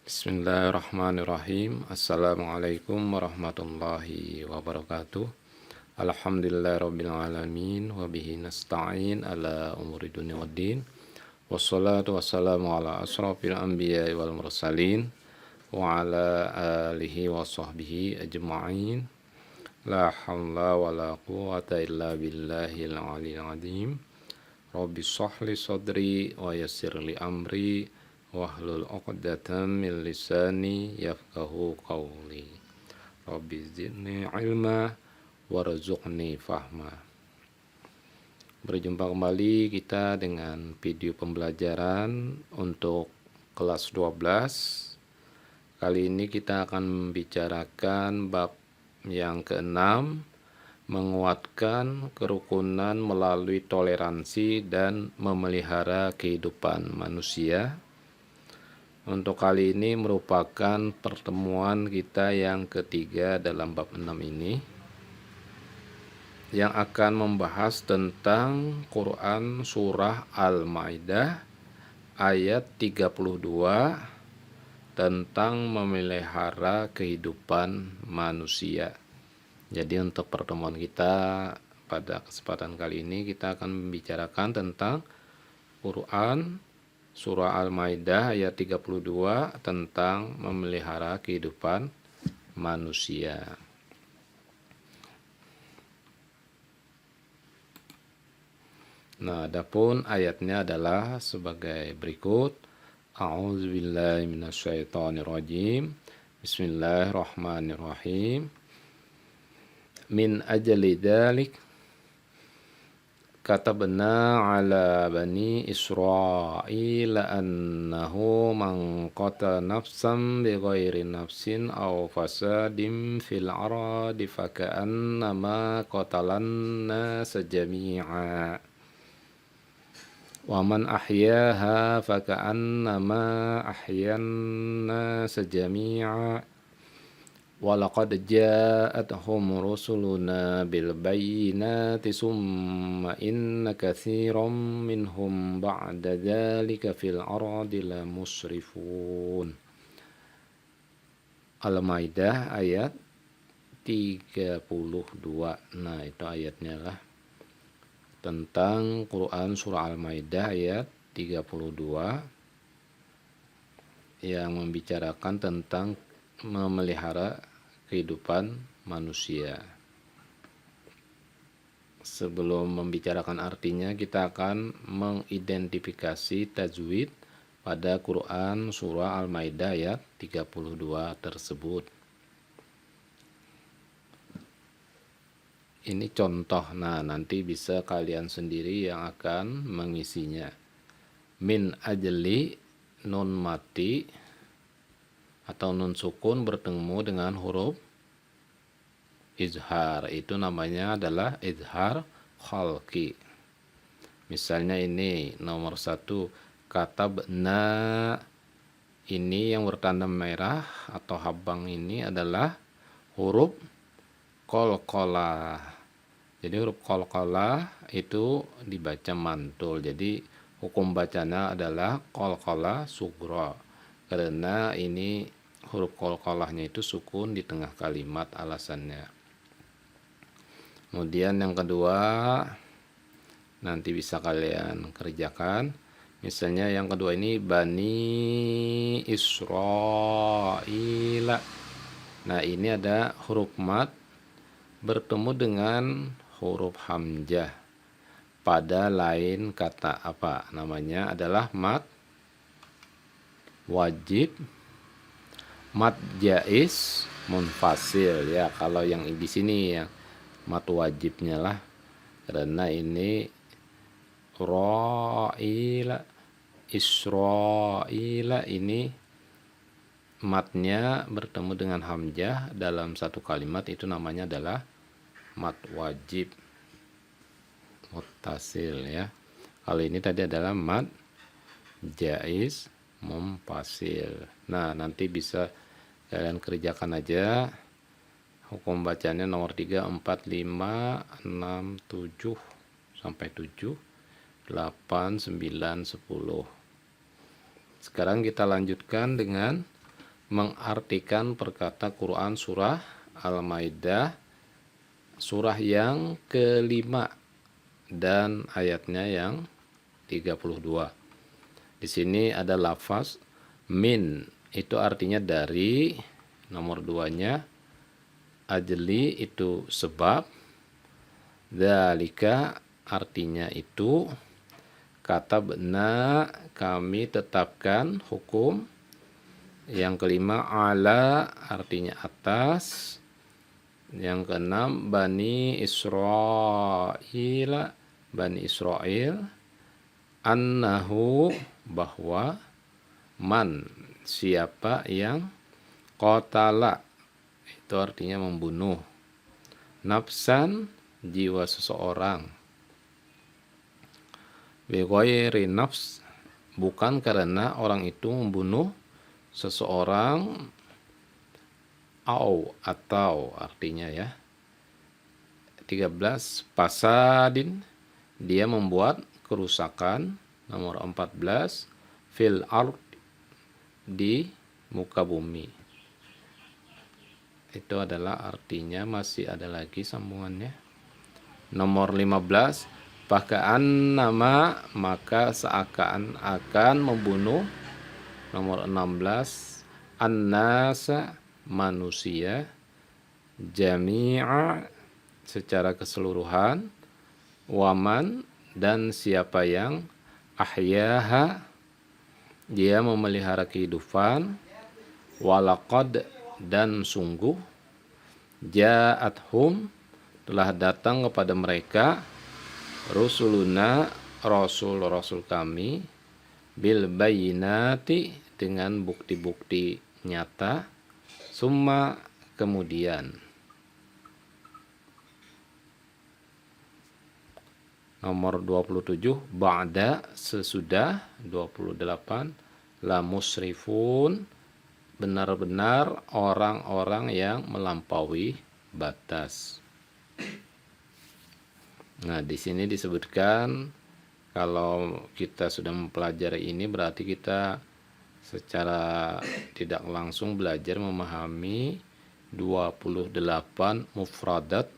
Bismillahirrahmanirrahim. Assalamualaikum warahmatullahi wabarakatuh. Alhamdulillahirabbil alamin wa bihi nasta'in ala umuri dunya waddin. Wassalatu wassalamu ala asrofil anbiya'i wal mursalin wa ala alihi wa sahbihi ajma'in. La haula wa la quwwata illa billahil aliyil azim. Rabbi shrahli sadri wa yassir li amri wahlul 'uqdatam min lisani yafqahu qawli. Rabbi zidni ilma warzuqni fahma. Berjumpa kembali kita dengan video pembelajaran untuk kelas 12. Kali ini kita akan membicarakan bab yang ke-6, menguatkan kerukunan melalui toleransi dan memelihara kehidupan manusia. Untuk kali ini merupakan pertemuan kita yang ketiga dalam bab 6 ini, yang akan membahas tentang Quran surah Al-Maidah ayat 32 tentang memelihara kehidupan manusia. Jadi untuk pertemuan kita pada kesempatan kali ini kita akan membicarakan tentang Quran surah Al-Maidah ayat 32 tentang memelihara kehidupan manusia. Nah, adapun ayatnya adalah sebagai berikut. A'udzubillahi minasyaitonirrajim. Bismillahirrahmanirrahim. Min ajli dzalik katabna ala bani Israil annahu man qatala nafsan bighairi nafsin aw fasadin fil ardi faka'annama qatalan nas jami'a wa man ahyaha faka'annama ahyan nas jami'a walaqad ja'atuhum rusuluna bil bayyinati summa inna katsiran minhum ba'da dzalika fil ardi la musrifun. Al-Maidah ayat 32. Nah, itu ayatnya lah, tentang Quran surah Al-Maidah ayat 32 yang membicarakan tentang memelihara kehidupan manusia. Sebelum membicarakan artinya, kita akan mengidentifikasi tajwid pada Quran surah Al-Maidah ayat 32 tersebut. Ini contoh, nah nanti bisa kalian sendiri yang akan mengisinya. Min ajli, nun mati atau nun sukun bertemu dengan huruf izhar, itu namanya adalah izhar khalqi. Misalnya ini nomor 1, katabna, ini yang bertanda merah atau habang ini adalah huruf qalqalah. Jadi huruf qalqalah itu dibaca mantul, jadi hukum bacanya adalah qalqalah sughra, karena ini huruf qalqalahnya itu sukun di tengah kalimat, alasannya. Kemudian yang kedua, nanti bisa kalian kerjakan. Misalnya yang kedua ini Bani Israil. Nah, ini ada huruf mad bertemu dengan huruf hamzah pada lain kata apa? Namanya adalah mad wajib, mad jaiz, munfasil ya. Kalau yang di sini ya mad wajibnya lah, karena ini ra'ila, Israila, ini matnya bertemu dengan hamzah dalam satu kalimat, itu namanya adalah mad wajib muttasil ya. Kalau ini tadi adalah mad jaiz munfasil. Nah, nanti bisa kalian kerjakan aja. Hukum bacanya nomor 3, 4, 5, 6, 7 sampai 7, 8, 9, 10. Sekarang kita lanjutkan dengan mengartikan perkata Quran surah Al-Maidah surah yang kelima dan ayatnya yang 32. Di sini ada lafaz min, itu artinya dari, nomor 2-nya ajli itu sebab, dzalika artinya itu, katabna kami tetapkan hukum, yang kelima ala artinya atas, yang keenam Bani Israel, annahu bahwa, man siapa yang, qatala itu artinya membunuh, nafsan jiwa seseorang, bighairi nafs bukan karena orang itu membunuh seseorang, atau artinya ya. 13 fasadin dia membuat kerusakan. Nomor 14 fil ard di muka bumi. Itu adalah artinya, masih ada lagi sambungannya. Nomor 15 pakaan nama maka seakan-akan membunuh. Nomor 16 an-nasa manusia, jami'a secara keseluruhan, waman dan siapa yang, ahyaha dia memelihara kehidupan, walaqad dan sungguh, ja'athum telah datang kepada mereka, rusuluna rasul-rasul kami, bil bayyinati dengan bukti-bukti nyata, summa kemudian. Nomor 27 ba'da sesudah. 28 la musrifun benar-benar orang-orang yang melampaui batas. Nah, di sini disebutkan kalau kita sudah mempelajari ini berarti kita secara tidak langsung belajar memahami 28 mufradat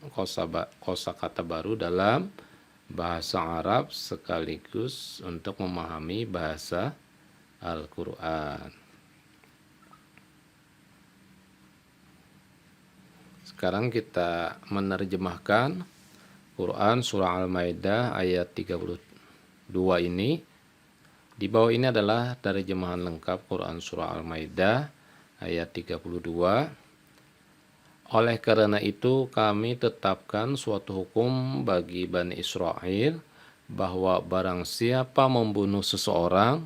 kosakata baru dalam bahasa Arab sekaligus untuk memahami bahasa Al-Quran. Sekarang kita menerjemahkan Quran surah Al-Maidah ayat 32 ini. Di bawah ini adalah terjemahan lengkap Quran surah Al-Maidah ayat 32. Oleh karena itu kami tetapkan suatu hukum bagi Bani Israel bahwa barang siapa membunuh seseorang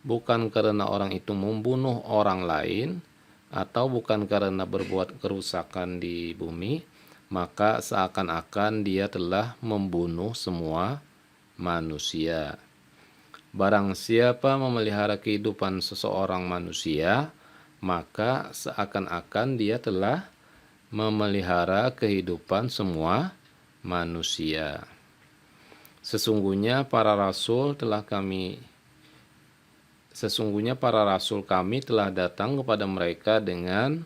bukan karena orang itu membunuh orang lain atau bukan karena berbuat kerusakan di bumi, maka seakan-akan dia telah membunuh semua manusia. Barang siapa memelihara kehidupan seseorang manusia, maka seakan-akan dia telah memelihara kehidupan semua manusia. Sesungguhnya para rasul kami telah datang kepada mereka dengan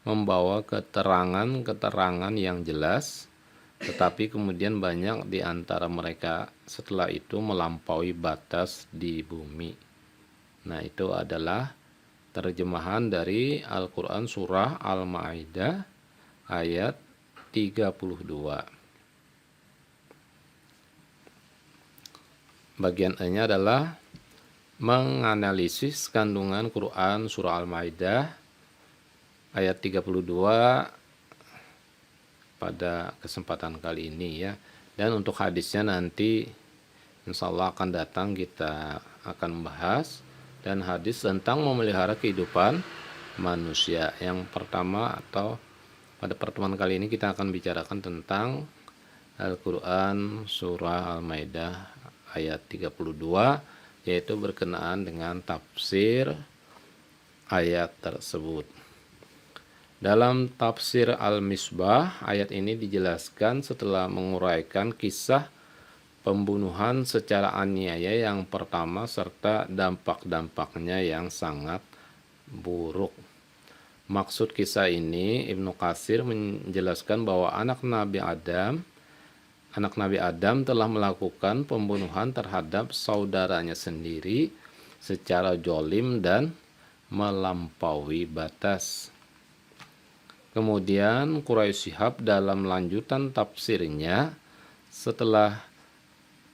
membawa keterangan-keterangan yang jelas, tetapi kemudian banyak di antara mereka setelah itu melampaui batas di bumi. Nah, itu adalah terjemahan dari Al-Quran surah Al-Maidah ayat 32. Bagian E-nya adalah menganalisis kandungan Quran surah Al-Maidah ayat 32 pada kesempatan kali ini ya. Dan untuk hadisnya nanti insya Allah akan datang, kita akan membahas. Dan hadis tentang memelihara kehidupan manusia. Yang pertama atau pada pertemuan kali ini kita akan bicarakan tentang Al-Quran surah Al-Maidah ayat 32, yaitu berkenaan dengan tafsir ayat tersebut. Dalam tafsir Al-Misbah, ayat ini dijelaskan setelah menguraikan kisah pembunuhan secara aniaya yang pertama serta dampak-dampaknya yang sangat buruk. Maksud kisah ini, Ibnu Katsir menjelaskan bahwa anak Nabi Adam telah melakukan pembunuhan terhadap saudaranya sendiri secara jolim dan melampaui batas. Kemudian Quraisy Shihab dalam lanjutan tafsirnya, setelah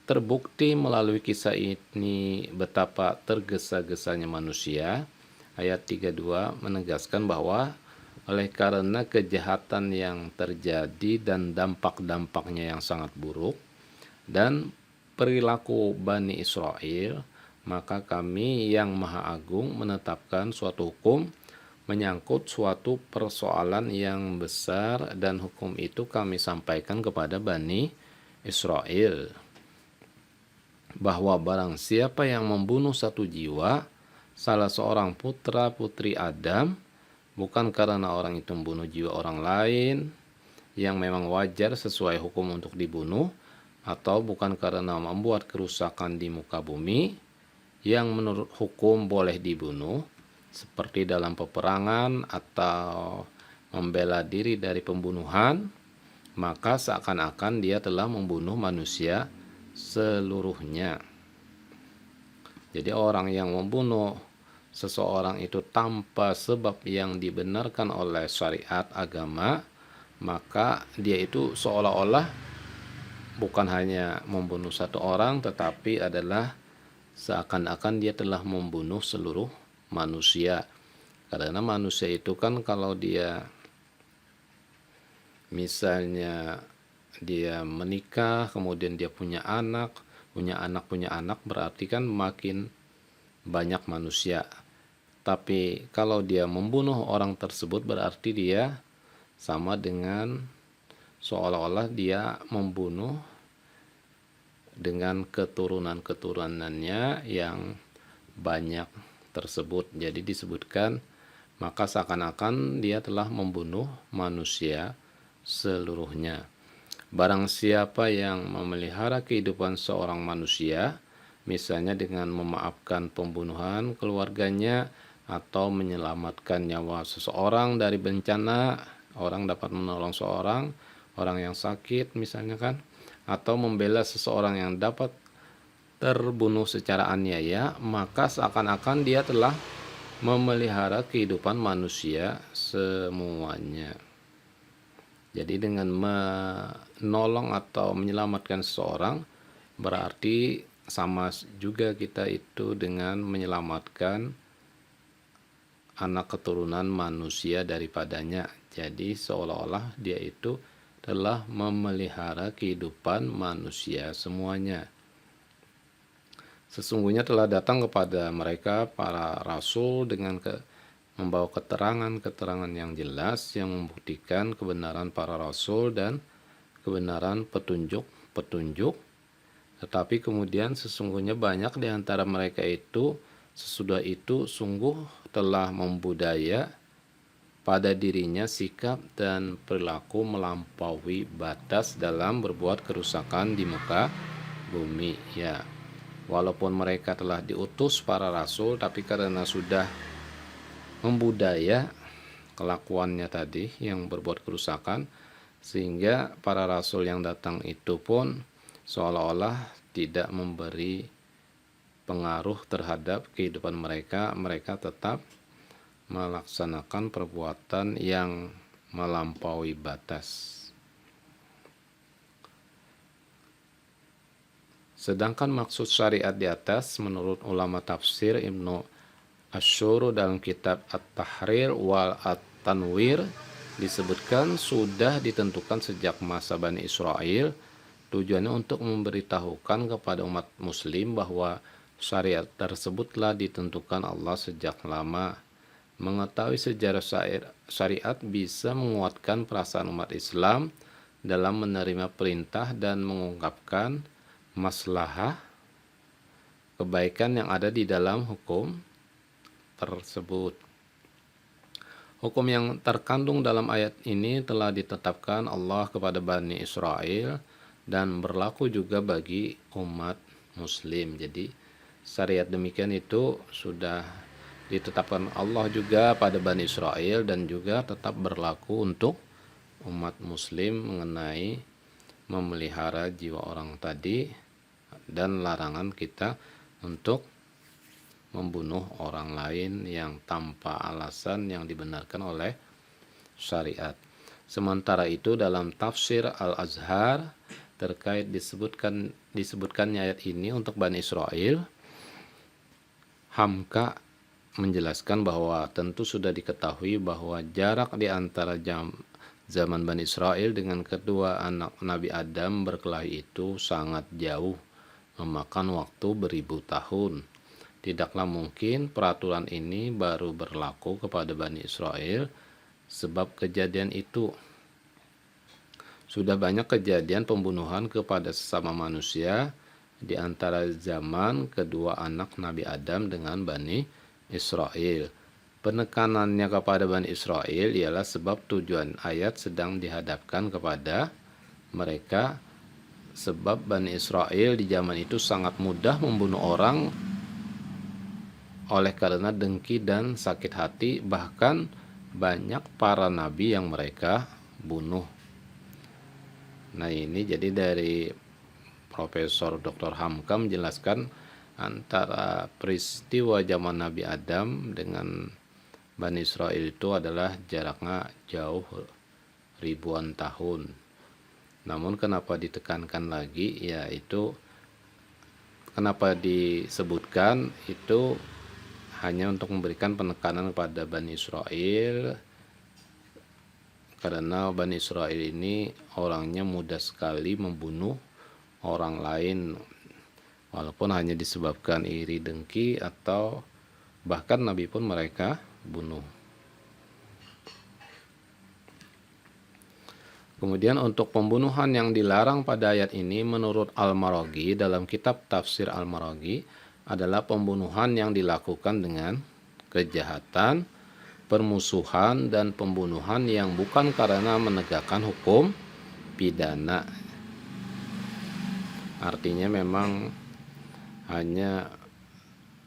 terbukti melalui kisah ini betapa tergesa-gesanya manusia, ayat 32 menegaskan bahwa oleh karena kejahatan yang terjadi dan dampak-dampaknya yang sangat buruk dan perilaku Bani Israel, maka kami yang Maha Agung menetapkan suatu hukum menyangkut suatu persoalan yang besar, dan hukum itu kami sampaikan kepada Bani Israel, bahwa barang siapa yang membunuh satu jiwa, salah seorang putra putri Adam, bukan karena orang itu membunuh jiwa orang lain yang memang wajar sesuai hukum untuk dibunuh, atau bukan karena membuat kerusakan di muka bumi yang menurut hukum boleh dibunuh, seperti dalam peperangan atau membela diri dari pembunuhan, maka seakan-akan dia telah membunuh manusia seluruhnya. Jadi orang yang membunuh seseorang itu tanpa sebab yang dibenarkan oleh syariat agama, maka dia itu seolah-olah bukan hanya membunuh satu orang, tetapi adalah seakan-akan dia telah membunuh seluruh manusia. Karena manusia itu kan kalau dia misalnya dia menikah, kemudian dia punya anak, berarti kan makin banyak manusia. Tapi kalau dia membunuh orang tersebut, berarti dia sama dengan seolah-olah dia membunuh dengan keturunan-keturunannya yang banyak tersebut. Jadi disebutkan, maka seakan-akan dia telah membunuh manusia seluruhnya. Barang siapa yang memelihara kehidupan seorang manusia, misalnya dengan memaafkan pembunuhan keluarganya atau menyelamatkan nyawa seseorang dari bencana, orang dapat menolong seorang orang yang sakit misalnya kan, atau membela seseorang yang dapat terbunuh secara aniaya, maka seakan-akan dia telah memelihara kehidupan manusia semuanya. Jadi dengan menolong atau menyelamatkan seseorang, berarti sama juga kita itu dengan menyelamatkan anak keturunan manusia daripadanya. Jadi seolah-olah dia itu telah memelihara kehidupan manusia semuanya. Sesungguhnya telah datang kepada mereka para rasul dengan membawa keterangan-keterangan yang jelas yang membuktikan kebenaran para rasul dan kebenaran petunjuk-petunjuk. Tetapi kemudian sesungguhnya banyak di antara mereka itu sesudah itu sungguh telah membudaya pada dirinya sikap dan perilaku melampaui batas dalam berbuat kerusakan di muka bumi. Ya, walaupun mereka telah diutus para rasul, tapi karena sudah membudaya kelakuannya tadi yang berbuat kerusakan, sehingga para rasul yang datang itu pun seolah-olah tidak memberi pengaruh terhadap kehidupan mereka. Mereka tetap melaksanakan perbuatan yang melampaui batas. Sedangkan maksud syariat di atas menurut ulama tafsir Ibnu Asyur dalam kitab At-Tahrir wal At-Tanwir disebutkan sudah ditentukan sejak masa Bani Israel, tujuannya untuk memberitahukan kepada umat muslim bahwa syariat tersebut telah ditentukan Allah sejak lama. Mengetahui sejarah syariat bisa menguatkan perasaan umat Islam dalam menerima perintah dan mengungkapkan maslahah kebaikan yang ada di dalam hukum tersebut. Hukum yang terkandung dalam ayat ini telah ditetapkan Allah kepada Bani Israel dan berlaku juga bagi umat muslim. Jadi syariat demikian itu sudah ditetapkan Allah juga pada Bani Israel dan juga tetap berlaku untuk umat muslim mengenai memelihara jiwa orang tadi dan larangan kita untuk membunuh orang lain yang tanpa alasan yang dibenarkan oleh syariat. Sementara itu dalam tafsir Al-Azhar terkait disebutkannya ayat ini untuk Bani Israel, Hamka menjelaskan bahwa tentu sudah diketahui bahwa jarak di antara zaman Bani Israel dengan kedua anak Nabi Adam berkelahi itu sangat jauh, memakan waktu beribu tahun. Tidaklah mungkin peraturan ini baru berlaku kepada Bani Israel, sebab kejadian itu sudah banyak kejadian pembunuhan kepada sesama manusia di antara zaman kedua anak Nabi Adam dengan Bani Israel. Penekanannya kepada Bani Israel ialah sebab tujuan ayat sedang dihadapkan kepada mereka, sebab Bani Israel di zaman itu sangat mudah membunuh orang oleh karena dengki dan sakit hati, bahkan banyak para nabi yang mereka bunuh. Nah, ini jadi dari Profesor Dr. Hamka menjelaskan antara peristiwa zaman Nabi Adam dengan Bani Israel itu adalah jaraknya jauh ribuan tahun. Namun kenapa ditekankan lagi, yaitu kenapa disebutkan itu hanya untuk memberikan penekanan kepada Bani Israel, karena Bani Israel ini orangnya mudah sekali membunuh orang lain, walaupun hanya disebabkan iri dengki atau bahkan Nabi pun mereka bunuh. Kemudian untuk pembunuhan yang dilarang pada ayat ini menurut Al-Maraghi dalam kitab Tafsir Al-Maraghi adalah pembunuhan yang dilakukan dengan kejahatan, permusuhan, dan pembunuhan yang bukan karena menegakkan hukum pidana. Artinya memang hanya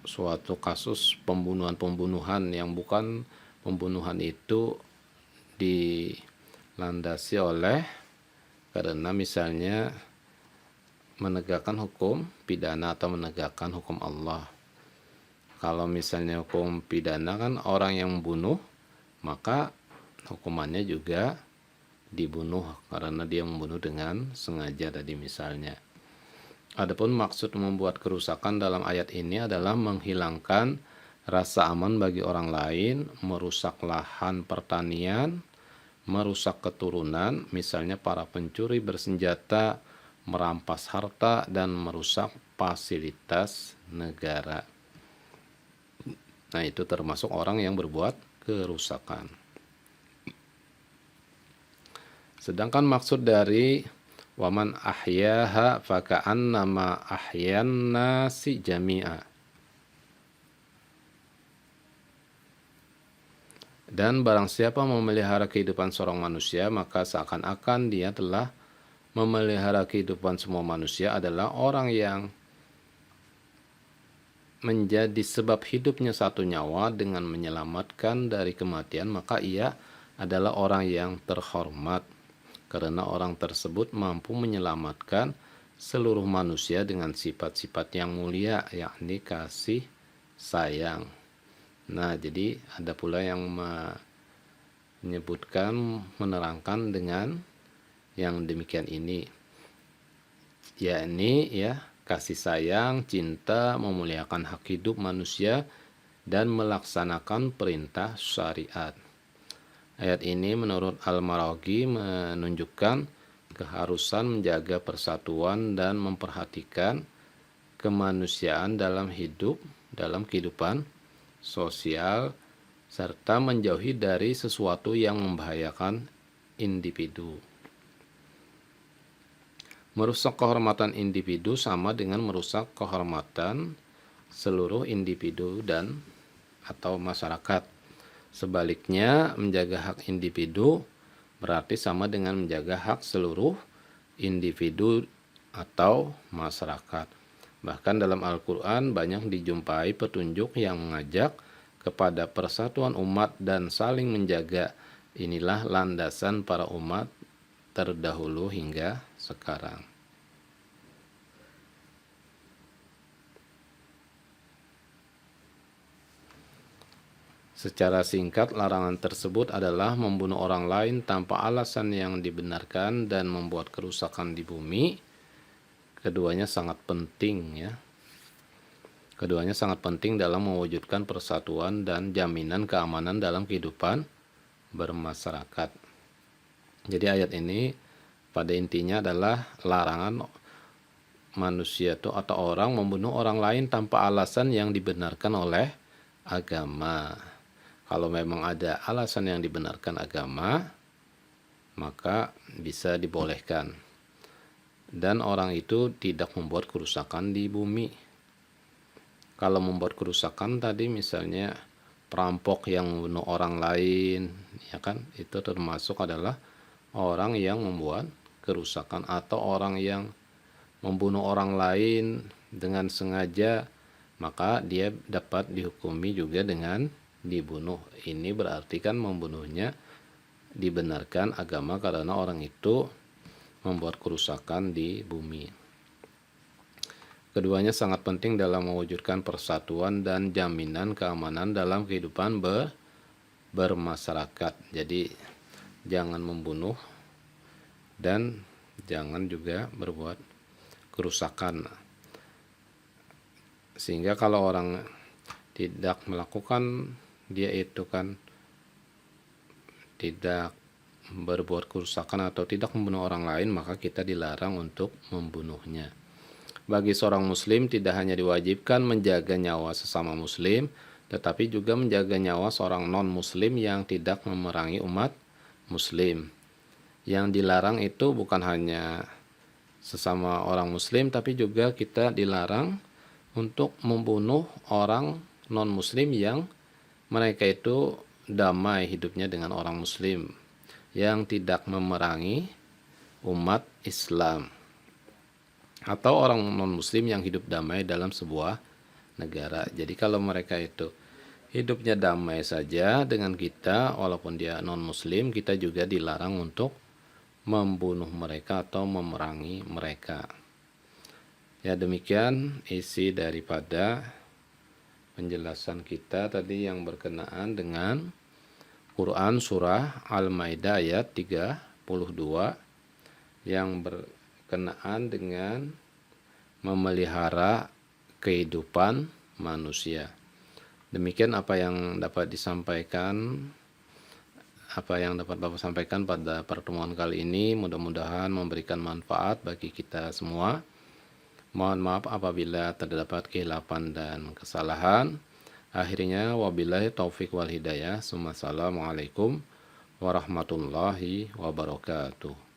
suatu kasus pembunuhan yang bukan pembunuhan itu dilandasi oleh karena misalnya menegakkan hukum pidana atau menegakkan hukum Allah. Kalau misalnya hukum pidana kan orang yang membunuh, maka hukumannya juga dibunuh karena dia membunuh dengan sengaja tadi misalnya. Adapun maksud membuat kerusakan dalam ayat ini adalah menghilangkan rasa aman bagi orang lain, merusak lahan pertanian, merusak keturunan, misalnya para pencuri bersenjata, merampas harta, dan merusak fasilitas negara. Nah, itu termasuk orang yang berbuat kerusakan. Sedangkan maksud dari waman ahyaha faka'annama ahyan nasi jami'a, dan barang siapa memelihara kehidupan seorang manusia, maka seakan-akan dia telah memelihara kehidupan semua manusia, adalah orang yang menjadi sebab hidupnya satu nyawa dengan menyelamatkan dari kematian, maka ia adalah orang yang terhormat, karena orang tersebut mampu menyelamatkan seluruh manusia dengan sifat-sifat yang mulia, yakni kasih sayang. Nah, jadi ada pula yang menyebutkan, menerangkan dengan yang demikian ini, yakni kasih sayang, cinta, memuliakan hak hidup manusia, dan melaksanakan perintah syariat. Ayat ini menurut Al-Maraghi menunjukkan keharusan menjaga persatuan dan memperhatikan kemanusiaan dalam kehidupan sosial, serta menjauhi dari sesuatu yang membahayakan individu. Merusak kehormatan individu sama dengan merusak kehormatan seluruh individu dan atau masyarakat. Sebaliknya, menjaga hak individu berarti sama dengan menjaga hak seluruh individu atau masyarakat. Bahkan dalam Al-Quran banyak dijumpai petunjuk yang mengajak kepada persatuan umat dan saling menjaga. Inilah landasan para umat terdahulu hingga sekarang. Secara singkat, larangan tersebut adalah membunuh orang lain tanpa alasan yang dibenarkan dan membuat kerusakan di bumi. Keduanya sangat penting ya. Keduanya sangat penting dalam mewujudkan persatuan dan jaminan keamanan dalam kehidupan bermasyarakat. Jadi ayat ini pada intinya adalah larangan manusia atau orang membunuh orang lain tanpa alasan yang dibenarkan oleh agama. Kalau memang ada alasan yang dibenarkan agama, maka bisa dibolehkan. Dan orang itu tidak membuat kerusakan di bumi. Kalau membuat kerusakan tadi misalnya perampok yang membunuh orang lain, ya kan, itu termasuk adalah orang yang membuat kerusakan, atau orang yang membunuh orang lain dengan sengaja, maka dia dapat dihukumi juga dengan dibunuh. Ini berarti kan membunuhnya dibenarkan agama karena orang itu membuat kerusakan di bumi. Keduanya sangat penting dalam mewujudkan persatuan dan jaminan keamanan dalam kehidupan bermasyarakat. Jadi jangan membunuh dan jangan juga berbuat kerusakan. Sehingga kalau orang tidak melakukan, dia itu kan tidak berbuat kerusakan atau tidak membunuh orang lain, maka kita dilarang untuk membunuhnya. Bagi seorang muslim tidak hanya diwajibkan menjaga nyawa sesama muslim, tetapi juga menjaga nyawa seorang non-muslim yang tidak memerangi umat muslim. Yang dilarang itu bukan hanya sesama orang muslim, tapi juga kita dilarang untuk membunuh orang non-muslim yang mereka itu damai hidupnya dengan orang muslim, yang tidak memerangi umat Islam, atau orang non-muslim yang hidup damai dalam sebuah negara. Jadi kalau mereka itu hidupnya damai saja dengan kita, walaupun dia non-muslim, kita juga dilarang untuk membunuh mereka atau memerangi mereka. Ya, demikian isi daripada penjelasan kita tadi yang berkenaan dengan Quran surah Al-Maidah ayat 32 yang berkenaan dengan memelihara kehidupan manusia. Demikian apa yang dapat Bapak sampaikan pada pertemuan kali ini. Mudah-mudahan memberikan manfaat bagi kita semua. Mohon maaf apabila terdapat kehilapan dan kesalahan. Akhirnya wabillahi taufik wal hidayah. Assalamualaikum warahmatullahi wabarakatuh.